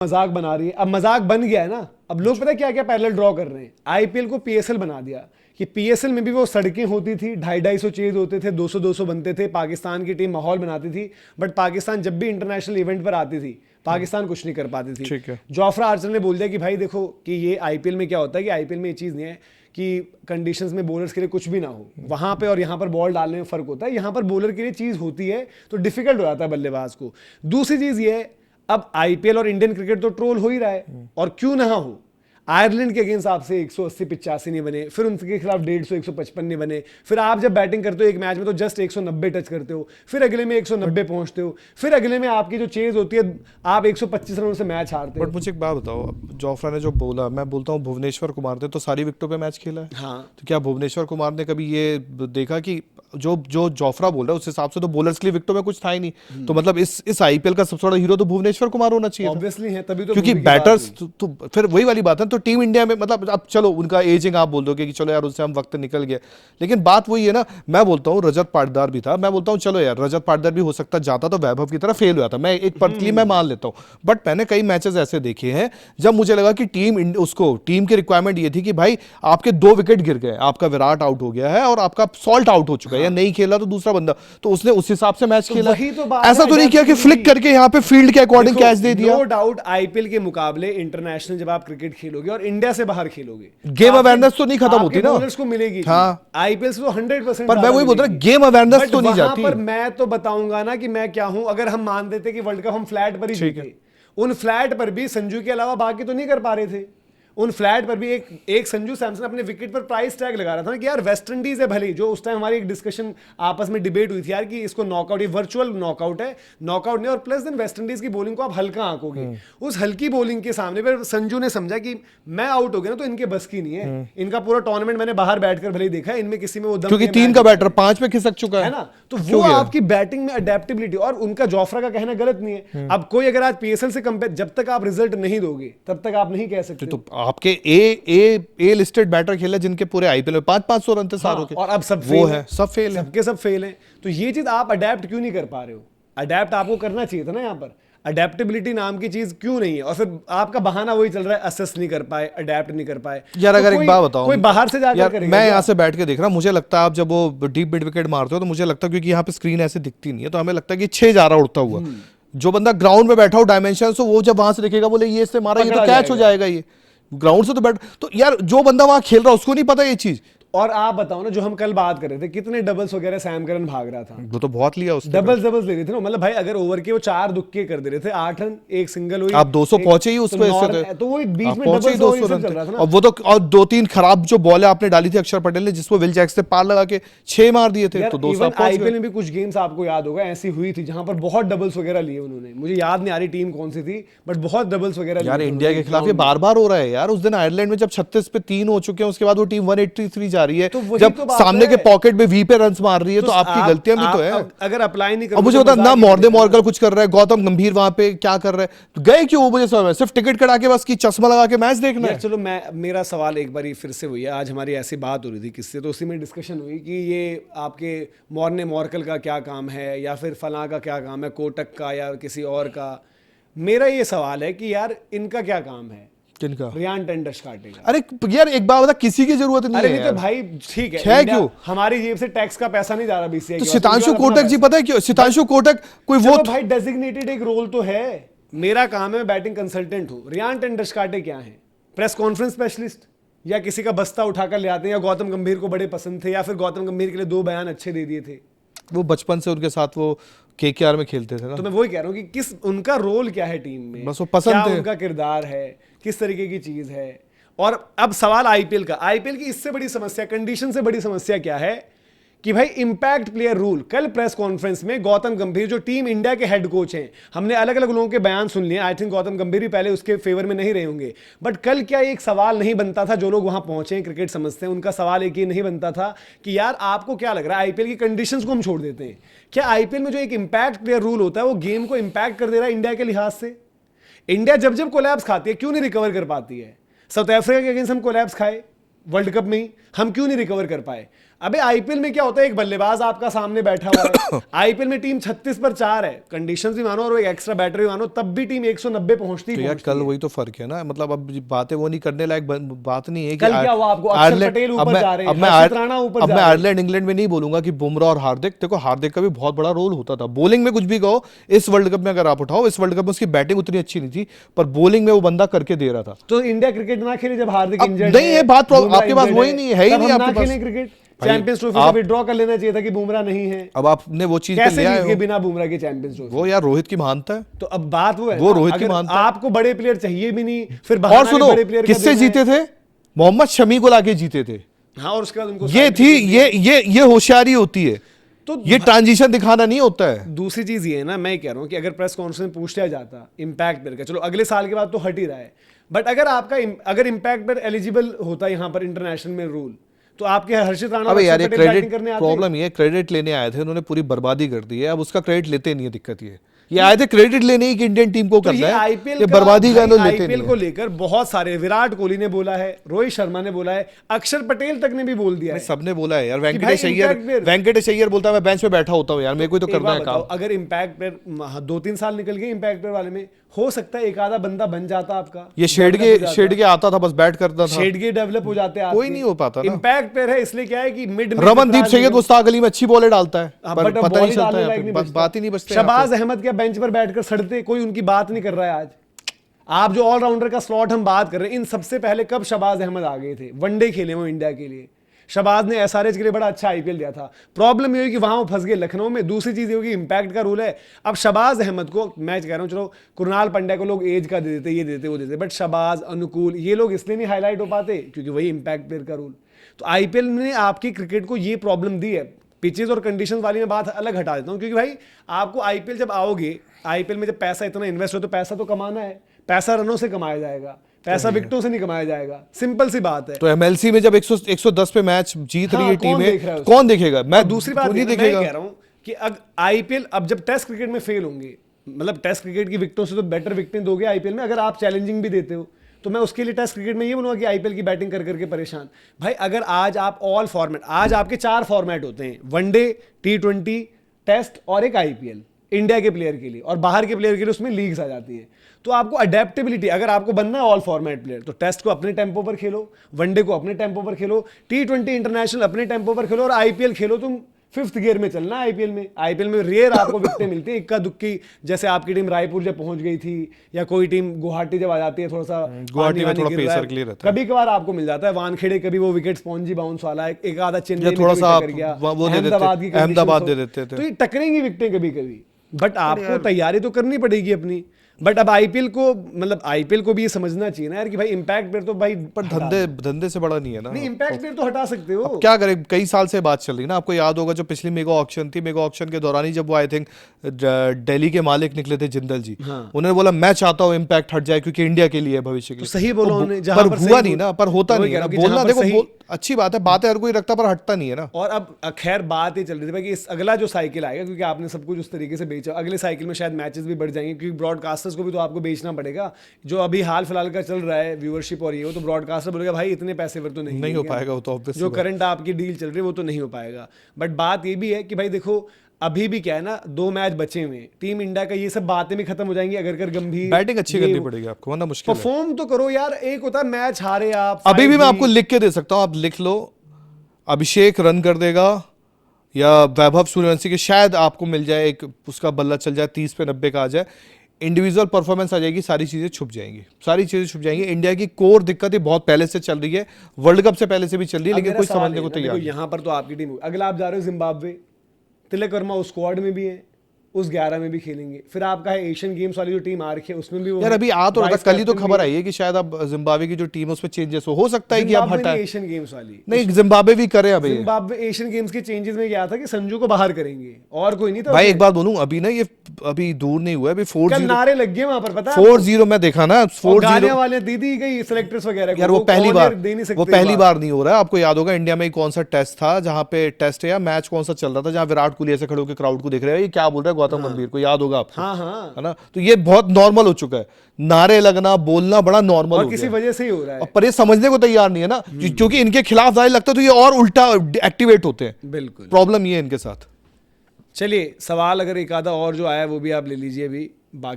मजाक बना रही है। अब मजाक बन गया है ना, अब लोग पता है क्या क्या पैरेलल ड्रॉ कर रहे हैं। आईपीएल को पीएसएल बना दिया कि पीएसएल में भी वो सड़कें होती थी, 250-250 चेज होते थे, 200-200 बनते थे, पाकिस्तान की टीम माहौल बनाती थी, बट पाकिस्तान जब भी इंटरनेशनल इवेंट पर आती थी पाकिस्तान कुछ नहीं कर पाती थी। ठीक है। जोफ्रा आर्चर ने बोल दिया कि भाई देखो कि ये आईपीएल में क्या होता है कि आईपीएल में ये चीज़ नहीं है कि कंडीशंस में बॉलर्स के लिए कुछ भी ना हो, वहां पे और यहाँ पर बॉल डालने में फर्क होता है। यहाँ पर बॉलर के लिए चीज़ होती है तो डिफिकल्ट हो जाता है बल्लेबाज को। दूसरी चीज़ ये है, अब आईपीएल और इंडियन क्रिकेट तो ट्रोल हो ही रहा है, और क्यों ना हो। आयरलैंड के अगेंस्ट आपसे 180-85 नहीं बने, फिर उनके खिलाफ 150-155 नहीं बने, फिर आप जब बैटिंग करते हो एक मैच में तो जस्ट 190 टच करते हो, फिर अगले में 190 पहुंचते हो, फिर अगले में आपकी जो चेज होती है आप 125 रनों से मैच हारते हो। बट मुझे एक बात बताओ, जोफ्रा ने जो बोला, मैं बोलता हूँ भुवनेश्वर कुमार ने तो सारी विकेटों पे मैच खेला है। हाँ, तो क्या भुवनेश्वर कुमार ने कभी ये देखा कि जो जो जोफ्रा बोल रहा है उस हिसाब से तो बॉलर्स के लिए विकेटों में कुछ था ही नहीं, तो मतलब इस आईपीएल का सबसे बड़ा हीरो तो भुवनेश्वर कुमार होना चाहिए था। ऑब्वियसली है, तभी तो क्योंकि मूवी की बात बैटर्स हुई। तो फिर वही वाली बात है। तो टीम इंडिया में मतलब अब चलो उनका एजिंग आप बोल दोगे कि चलो यार उससे हम वक्त निकल गया, लेकिन बात वही है ना। मैं बोलता हूँ रजत पाटीदार भी था, मैं बोलता हूँ चलो यार रजत पाटीदार भी हो सकता जाता तो वैभव की तरह फेल हो जाता, मैं एक पद के लिए मैं मान लेता हूँ। बट मैंने कई मैचेस ऐसे देखे हैं जब मुझे लगा कि टीम की रिक्वायरमेंट ये थी कि भाई आपके 2 विकेट गिर गए, आपका विराट आउट हो गया है और आपका सॉल्ट आउट हो चुका है, या नहीं खेला तो दूसरा बंदा, तो उसने उस हिसाब से मैच खेला। वही तो बात ऐसा है, तो नहीं किया कि फ्लिक करके यहाँ पे फील्ड के अकॉर्डिंग कैच दे दिया। नो डाउट आईपीएल के मुकाबले इंटरनेशनल जब आप क्रिकेट खेलोगे और इंडिया से बाहर खेलोगे, गेम अवेयरनेस तो नहीं खत्म होती ना, बॉलर्स को मिलेगी। हाँ। आईपीएल से तो 100%। पर मैं वही बोल रहा हूं, गेम अवेयरनेस तो नहीं जाती। पर मैं तो बताऊंगा ना कि मैं क्या हूं। अगर हम मान देते कि वर्ल्ड कप हम फ्लैट पर ही जीते, उन फ्लैट पर भी संजू के अलावा बाकी तो नहीं कर पा रहे थे। उन फ्लैट पर भी एक संजू सैमसन अपने विकेट पर प्राइस टैग लगा रहा था ना कि यार वेस्ट इंडीज है भले, जो उस टाइम हमारी एक डिस्कशन आपस में डिबेट हुई थी यार कि इसको नॉकआउट, ये वर्चुअल नॉकआउट है, नॉकआउट नहीं, और प्लस देन वेस्ट इंडीज की बॉलिंग को आप हल्का आंकोगे। उस हल्की बॉलिंग के सामने पर संजू ने समझा कि मैं आउट हो गया ना तो इनके बस की नहीं है। इनका पूरा टूर्नामेंट मैंने बाहर बैठकर भले ही देखा है, इनमें किसी में वो दम, क्योंकि 3 का बैटर 5 पे खिसक चुका है ना, तो वो आपकी बैटिंग में अडेप्टेबिलिटी, और उनका जोफ्रा का कहना गलत नहीं है। अब कोई अगर आज पीएसएल से कंपेयर, जब तक आप रिजल्ट नहीं दोगे तब तक आप नहीं कह सकते। तो आपके ए लिस्टेड बैटर खेले जिनके पूरे आईपीएल में 500 रन थे सारों के, और अब सब वो है, सब फेल है, सबके सब फेल हैं। तो ये चीज आप अडेप्ट क्यों नहीं कर पा रहे हो? अडेप्ट आपको करना चाहिए था ना, यहाँ पर अडेप्टेबिलिटी नाम की चीज क्यों नहीं है? और फिर आपका बहाना वही चल रहा है, असेस नहीं कर पाए, अडेप्ट नहीं कर पाए। यार तो अगर एक बात बताओ, कोई बाहर से जाकर करेगा? मैं यहाँ से बैठ के देख रहा हूँ, मुझे लगता है आप जब वो डीप मिड विकेट मारते हो तो मुझे लगता है, क्योंकि यहाँ पे स्क्रीन ऐसे दिखती नहीं है, तो हमें लगता है कि 6 जा रहा उड़ता हुआ, जो बंदा ग्राउंड में बैठा हो डायमेंशन, तो वो जब वहां से देखेगा बोले ये इससे मारा, ये तो कैच हो जाएगा, ये ग्राउंड से तो बैठ, तो यार जो बंदा वहां खेल रहा है उसको नहीं पता ये चीज। और आप बताओ ना, जो हम कल बात कर रहे थे, कितने डबल्स वगैरह सैम करन भाग रहा था, वो तो बहुत लिया उसने, डबल्स ले रहे थे ना। मतलब भाई अगर ओवर के वो 4 दुक्के कर दे रहे थे, 8 रन, एक सिंगल हुई, आप 200 पहुंचे ही उस पे, तो वो बीच में डबल्स 200 रन चल रहा था ना। और वो तो, और 2-3 खराब जो बॉल आपने डाली थी अक्षर पटेल ने, जिसको विल जैक्स ने पार लगा के 6 मार दिए थे, तो 200 आईपीएल में भी कुछ गेम्स आपको याद होगा ऐसी हुई थी जहां पर बहुत डबल्स वगैरह लिए उन्होंने। मुझे याद नहीं आ रही टीम कौन सी थी, बट बहुत डबल्स वगैरह यार इंडिया के खिलाफ ये बार-बार हो रहा है यार। उस दिन आयरलैंड में जब 36 पे 3 हो चुके हैं, उसके बाद वो टीम 183 जा रही है, जब सामने के पॉकेट में वी पे रन्स मार रही है, तो आपकी गलतियां भी तो है। अगर अप्लाई नहीं अब मुझे होता ना, मॉर्ने मॉर्कल कुछ कर रहा है, गौतम गंभीर वहां पे क्या कर रहा है, तो गए क्यों? मुझे समझ, सिर्फ टिकट कटा के बस की चश्मा लगा के मैच देखना है। चलो मेरा सवाल एक बार फिर से हुई है, आज हमारी ऐसी बात हो रही थी किससे, तो उसी में डिस्कशन हुई कि ये आपके मॉर्ने मॉर्कल का क्या काम है, या फिर फलां का क्या काम है, कोटक का या किसी और का। मेरा ये सवाल है कि यार इनका क्या काम है? किनका? रियान टेंडुलकर का। अरे यार एक बात बता, किसी की जरूरत नहीं है। अरे तो भाई ठीक है, क्यों हमारी जेब से टैक्स का पैसा नहीं जा रहा बीसीसीआई तो सितांशु कोटक जी, पता है क्यों सितांशु कोटक कोई वो भाई डेजिग्नेटेड एक रोल तो है। मेरा काम है, मैं बैटिंग कंसल्टेंट हूं। रियान टेंडुलकर क्या है? प्रेस कॉन्फ्रेंस स्पेशलिस्ट, या किसी का बस्ता उठाकर ले आते हैं, या गौतम गंभीर को बड़े पसंद थे, या फिर गौतम गंभीर के लिए 2 बयान अच्छे दे दिए थे। वो बचपन से उनके साथ वो केकेआर में खेलते थे ना। तो मैं वही कह रहा हूँ कि किस उनका रोल क्या है टीम में, बस वो पसंद क्या थे, उनका किरदार है, किस तरीके की चीज है। और अब सवाल आईपीएल का, आईपीएल की इससे बड़ी समस्या, कंडीशन से बड़ी समस्या क्या है कि भाई इंपैक्ट प्लेयर रूल। कल प्रेस कॉन्फ्रेंस में गौतम गंभीर जो टीम इंडिया के हेड कोच हैं, हमने अलग अलग लोगों के बयान सुन लिए। आई थिंक गौतम गंभीर भी पहले उसके फेवर में नहीं रहे होंगे, बट कल क्या एक सवाल नहीं बनता था? जो लोग वहां पहुंचे हैं, क्रिकेट समझते हैं, उनका सवाल एक ये नहीं बनता था कि यार आपको क्या लग रहा है आईपीएल की कंडीशंस को हम छोड़ देते हैं, क्या आईपीएल में जो एक इंपैक्ट प्लेयर रूल होता है वो गेम को इंपैक्ट कर दे रहा है इंडिया के लिहाज से? इंडिया जब जब कोलैप्स खाती है क्यों नहीं रिकवर कर पाती है? साउथ अफ्रीका के अगेंस्ट हम कोलैप्स खाए वर्ल्ड कप में ही, हम क्यों नहीं रिकवर कर पाए? अबे आईपीएल में क्या होता है, एक बल्लेबाज आपका सामने बैठा हुआ है, आईपीएल में टीम 36 पर 4 है, कंडीशंस भी मानो और एक एक्स्ट्रा बैटर भी मानो, तब भी टीम 190 पहुंचती तो है। यार कल वही तो फर्क है ना, मतलब अब बातें वो नहीं करने लायक बात नहीं है कि कल क्या हुआ आपको, अक्षर पटेल ऊपर जा रहे हैं, हर्षित राणा ऊपर जा रहे हैं। आयरलैंड इंग्लैंड में नहीं बोलूंगा कि बुमराह और हार्दिक, देखो हार्दिक का भी बहुत बड़ा रोल होता था बॉलिंग में, कुछ भी कहो इस वर्ल्ड कप में अगर आप उठाओ, इस वर्ल्ड कप में उसकी बैटिंग उतनी अच्छी नहीं थी पर बॉलिंग में वो बंदा करके दे रहा था। तो इंडिया क्रिकेट ना खेले जब हार्दिक इंजर्ड नहीं है बात, आपके पास वही नहीं है ही नहीं आपके पास। क्रिकेट चैंपियंस ट्रॉफी से विड्रॉ कर लेना चाहिए था कि बुमराह नहीं है। अब आपने वो चीज कैसे जीत गए बिना बुमराह के चैंपियंस ट्रॉफी? वो यार रोहित की महानता है। तो अब बात वो है, वो रोहित की महानता है। आपको बड़े प्लेयर चाहिए भी नहीं, फिर और सुनो किससे जीते थे, मोहम्मद शमी को लाके जीते थे। हाँ, और उसके बाद उनको ये थी ये होशियारी होती है, तो ये ट्रांजिशन दिखाना नहीं होता है। दूसरी चीज ये है ना, मैं कह रहा हूँ कि अगर प्रेस कॉन्फ्रेंस में पूछ लिया जाता इम्पैक्ट प्लेयर का, चलो अगले साल के बाद तो हट ही रहा है, बट अगर इम्पैक्ट प्लेयर एलिजिबल होता यहाँ पर इंटरनेशनल में रूल, तो आपके हर्षित राणा अबे यार ये क्रेडिट प्रॉब्लम ये, क्रेडिट लेने आए थे उन्होंने पूरी बर्बादी कर दी है, अब उसका क्रेडिट लेते नहीं है, दिक्कत ये आए थे क्रेडिट लेने ही कि इंडियन टीम को करना है, आईपीएल ये बर्बादी का लेते नहीं। आईपीएल को लेकर बहुत सारे, विराट कोहली ने बोला है, रोहित शर्मा ने बोला है, अक्षर पटेल तक ने भी बोल दिया है, सबने बोला है यार। वेंकटेश अय्यर बोलता है मैं बेंच पे बैठा होता हूँ यार, मेरे को तो करना है काम। अगर इम्पैक्ट प्लेयर 2-3 साल निकल गए इम्पैक्ट प्लेयर वाले में, हो सकता है एक आधा बंदा बन जाता आपका। ये शेडगे आता था, बस बैट करता था, शेडगे डेवलप हो जाते हैं, कोई नहीं हो पाता ना। इम्पैक्ट प्लेयर है इसलिए क्या है कि मिड रमनदीप सैयद मुश्ताक अली में अच्छी बॉलें डालता है, पर पता नहीं चलता है, बात ही नहीं बचती। शहबाज अहमद क्या बेंच पर बैठकर सड़ते, कोई उनकी बात नहीं कर रहा है आज। आप जो ऑलराउंडर का स्लॉट हम बात कर रहे हैं, इन सबसे पहले कब शहबाज अहमद आ गए थे? वनडे खेले वो इंडिया के लिए, शहबाज ने एसआरएच के लिए बड़ा अच्छा आईपीएल दिया था। प्रॉब्लम ये हुई कि वहां वो फंस गए लखनऊ में। दूसरी चीज ये होगी इम्पैक्ट का रूल है। अब शहबाज अहमद को मैं कह रहा हूं, चलो कुणाल पांड्या को लोग एज का दे देते, ये देते वो देते, बट शहबाज, अनुकूल, ये लोग इसलिए नहीं हाईलाइट हो पाते क्योंकि वही इम्पैक्ट प्लेयर का रूल। तो आईपीएल ने आपकी क्रिकेट को ये प्रॉब्लम दी है। पिचेज और कंडीशंस वाली मैं बात अलग हटा देता हूं, क्योंकि भाई आपको आईपीएल जब आओगे, आईपीएल में जब पैसा इतना इन्वेस्ट हो तो पैसा तो कमाना है, पैसा रनों से कमाया जाएगा, पैसा विकेटों से नहीं कमाया जाएगा, सिंपल सी बात है। तो एमएलसी में जब 110 पे मैच जीत रही है टीमें, कौन देखेगा? मैं दूसरी बात नहीं देखेगा। मैं कह रहा हूं कि आईपीएल अब जब टेस्ट क्रिकेट में फेल होंगे, मतलब टेस्ट क्रिकेट की विकेटों से तो बेटर विकेटें दोगे आईपीएल में, अगर आप चैलेंजिंग भी देते हो तो मैं उसके लिए टेस्ट क्रिकेट में ये बनूंगा कि आईपीएल की बैटिंग कर करके परेशान। भाई अगर आज आप ऑल फॉर्मेट, आज आपके 4 फॉर्मेट होते हैं, वनडे, T20, टेस्ट और एक आईपीएल इंडिया के प्लेयर के लिए, और बाहर के प्लेयर के लिए उसमें लीग्स आ जाती है। तो आपको अडेप्टेबिलिटी, अगर आपको बनना है ऑल फॉर्मेट प्लेयर, तो टेस्ट को अपने टेम्पो पर खेलो, वनडे को अपने टेम्पो पर खेलो, T20 इंटरनेशनल अपने टेम्पो पर खेलो, और आईपीएल खेलो तुम 5th गियर में चलना। आईपीएल में रेयर आपको विकेटें मिलती है, इक्का दुक्की, जैसे आपकी टीम रायपुर जब पहुंच गई थी, या कोई टीम गुवाहाटी जब आ जाती है, थोड़ा सा गुवाहाटी में थोड़ा पेसर क्लियर रहता है, कभी कभार आपको मिल जाता है। वानखेड़े कभी वो विकेट स्पॉन्जी बाउंस वाला, एक आधा चेन्नई थोड़ा सा अहमदाबाद दे देते थे, तो ये टकरेंगी विकेटें कभी कभी, बट आपको तैयारी तो करनी पड़ेगी अपनी। बट अब आईपीएल को भी ये समझना चाहिए ना यार कि भाई इम्पैक्ट प्लेयर तो भाई, पर धंधे से बड़ा नहीं है ना। नहीं, इम्पैक्ट प्लेयर तो हटा सकते हो। क्या करें, कई साल से बात चल रही है ना, आपको याद होगा जो पिछली मेगा ऑक्शन थी, मेगा ऑक्शन के दौरान ही जब वो आई थिंक दिल्ली के मालिक निकले थे जिंदल जी, उन्होंने बोला मैं चाहता हूँ इम्पैक्ट हट जाए क्योंकि इंडिया के लिए, भविष्य के लिए। सही बोला उन्होंने, पर हुआ नहीं ना, पर होता नहीं है। बोलना देखो अच्छी बात है, बातें हर कोई रखता पर हटता नहीं है ना। और अब खैर बात ये चल रही थी कि इस अगला जो साइकिल आएगा, क्योंकि आपने सब कुछ उस तरीके से बेचा, अगले साइकिल में शायद मैचेस भी बढ़ जाएंगे, क्योंकि ब्रॉडकास्टर्स को भी तो आपको बेचना पड़ेगा। जो अभी हाल फिलहाल का चल रहा है व्यूअरशिप और ये, वो तो ब्रॉडकास्टर बोलेगा भाई इतने पैसे पर तो नहीं हो पाएगा, वो तो ऑब्वियस, जो करंट आपकी डील चल रही है वो तो नहीं हो पाएगा। बट बात ये भी है कि भाई देखो अभी भी क्या है ना, 2 मैच बचे हुए, टीम इंडिया का ये सब बातें भी खत्म हो जाएंगी अगर गंभीर बैटिंग अच्छी करनी पड़ेगी आपको, वरना मुश्किल है। परफॉर्म तो करो यार, एक होता है मैच हारे आप। अभी भी मैं आपको लिख के दे सकता हूं, आप लिख लो, अभिषेक रन कर देगा या वैभव सूर्यवंशी के शायद आपको मिल जाए, एक उसका बल्ला चल जाए 30 पे 90 का आ जाए, इंडिविजुअल परफॉर्मेंस आ जाएगी, सारी चीजें छुप जाएंगी। इंडिया की कोर दिक्कत ही बहुत पहले से चल रही है, वर्ल्ड कप से पहले से भी चल रही है, लेकिन कोई समझने को तैयार नहीं। यहाँ पर तो आपकी टीम, अगला आप जा रहे हो जिम्बाब्वे, तिलक वर्मा उस स्क्वाड में भी है, उस 11 में भी खेलेंगे। फिर आपका है एशियन गेम्स वाली जो टीम आ रखी है उसमें भी वो यार अभी आ तो रहा, कल ही तो खबर आई है कि शायद अब जिम्बाब्वे की जो टीम है उसमें चेंजेस हो सकता है कि आप हटाएं एशियन गेम्स वाली। नहीं, जिम्बाब्वे भी करे अभी। जिम्बाब्वे एशियन गेम्स के चेंजेस में क्या था कि संजू को बाहर करेंगे और कोई नहीं था भाई। एक बात बोलूं, अभी ना ये अभी दूर नहीं हुआ, अभी 4-0 नारे लग गए वहां पर, पता है 4-0 मैं देखा ना, 4-0 वाले दीदी गई सिलेक्टर्स वगैरह यार, वो पहली बार नहीं हो रहा है। आपको याद होगा इंडिया में कौन सा टेस्ट था, जहां पे टेस्ट या मैच कौन सा चल रहा था, जहां विराट कोहली ऐसे खड़े होकर क्राउड को देख रहे हैं, ये क्या बोल रहा है गौतम गंभीर को, याद होगा आपको, हाँ हाँ, है ना। तो ये बहुत नॉर्मल हो चुका है, नारे लगना बोलना बड़ा नॉर्मल और हो किसी गया। वजह से ही हो रहा है। पर ये समझने को तैयार नहीं है ना, क्योंकि इनके खिलाफ जाने लगता है तो ये और उल्टा एक्टिवेट होते हैं। बिल्कुल। प्रॉब्लम ये है इनके साथ। चलिए, सवाल अगर एक आधा और जो आया है वो भी आप ले लीजिए अभी, बाकी